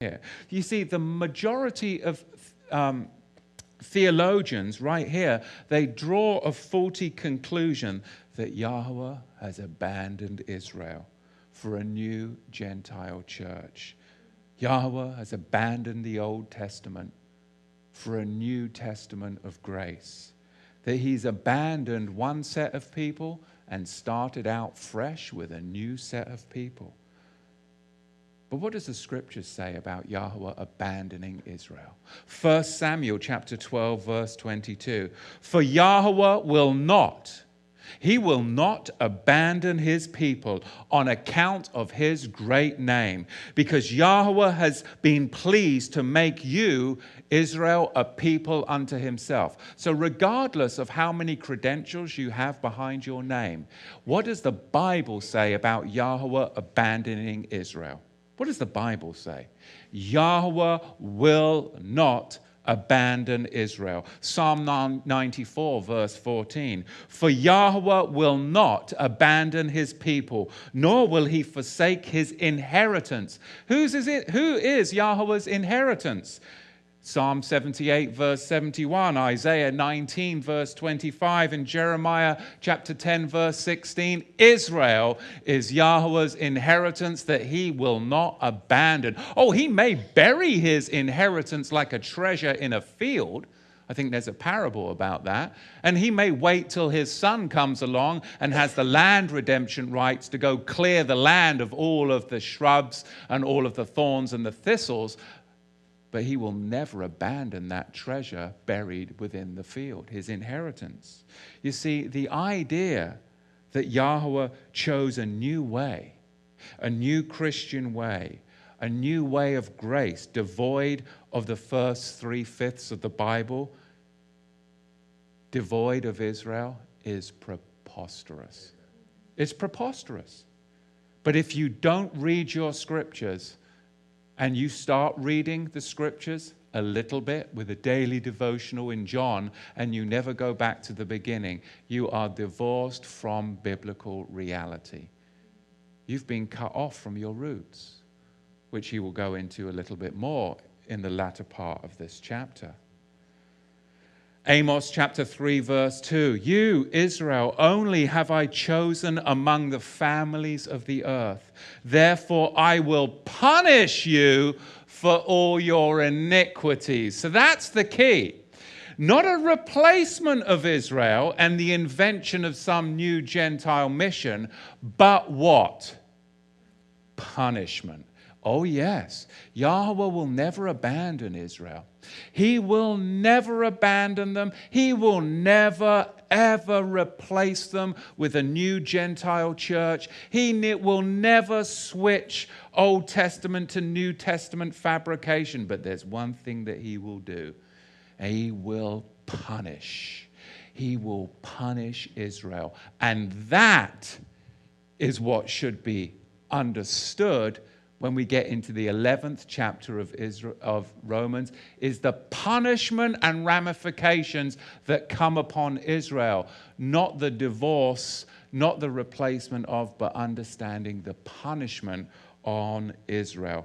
here. You see, the majority of theologians right here, they draw a faulty conclusion that Yahweh has abandoned Israel for a new Gentile church. Yahweh has abandoned the Old Testament for a New Testament of grace. That he's abandoned one set of people and started out fresh with a new set of people. But what does the scriptures say about Yahweh abandoning Israel? 1 Samuel chapter 12, verse 22. For Yahweh will not, he will not abandon his people on account of his great name, because Yahweh has been pleased to make you, Israel, a people unto himself. So regardless of how many credentials you have behind your name, what does the Bible say about Yahweh abandoning Israel? What does the Bible say? Yahweh will not abandon Israel. Psalm 94, verse 14. For Yahweh will not abandon his people, nor will he forsake his inheritance. Whose is it? Who is Yahweh's inheritance? Psalm 78, verse 71, Isaiah 19, verse 25, and Jeremiah chapter 10, verse 16. Israel is Yahweh's inheritance that he will not abandon. Oh, he may bury his inheritance like a treasure in a field. I think there's a parable about that. And he may wait till his son comes along and has the land redemption rights to go clear the land of all of the shrubs and all of the thorns and the thistles. But he will never abandon that treasure buried within the field, his inheritance. You see, the idea that Yahweh chose a new way, a new Christian way, a new way of grace, devoid of the first 3/5 of the Bible, devoid of Israel, is preposterous. It's preposterous. But if you don't read your scriptures, and you start reading the scriptures a little bit with a daily devotional in John, and you never go back to the beginning, you are divorced from biblical reality. You've been cut off from your roots, which he will go into a little bit more in the latter part of this chapter. Amos chapter 3, verse 2. You, Israel, only have I chosen among the families of the earth. Therefore, I will punish you for all your iniquities. So that's the key. Not a replacement of Israel and the invention of some new Gentile mission, but what? Punishment. Oh, yes. Yahweh will never abandon Israel. He will never abandon them. He will never, ever replace them with a new Gentile church. He will never switch Old Testament to New Testament fabrication. But there's one thing that he will do. He will punish. He will punish Israel. And that is what should be understood when we get into the 11th chapter of Romans, is the punishment and ramifications that come upon Israel. Not the divorce, not the replacement of, but understanding the punishment on Israel.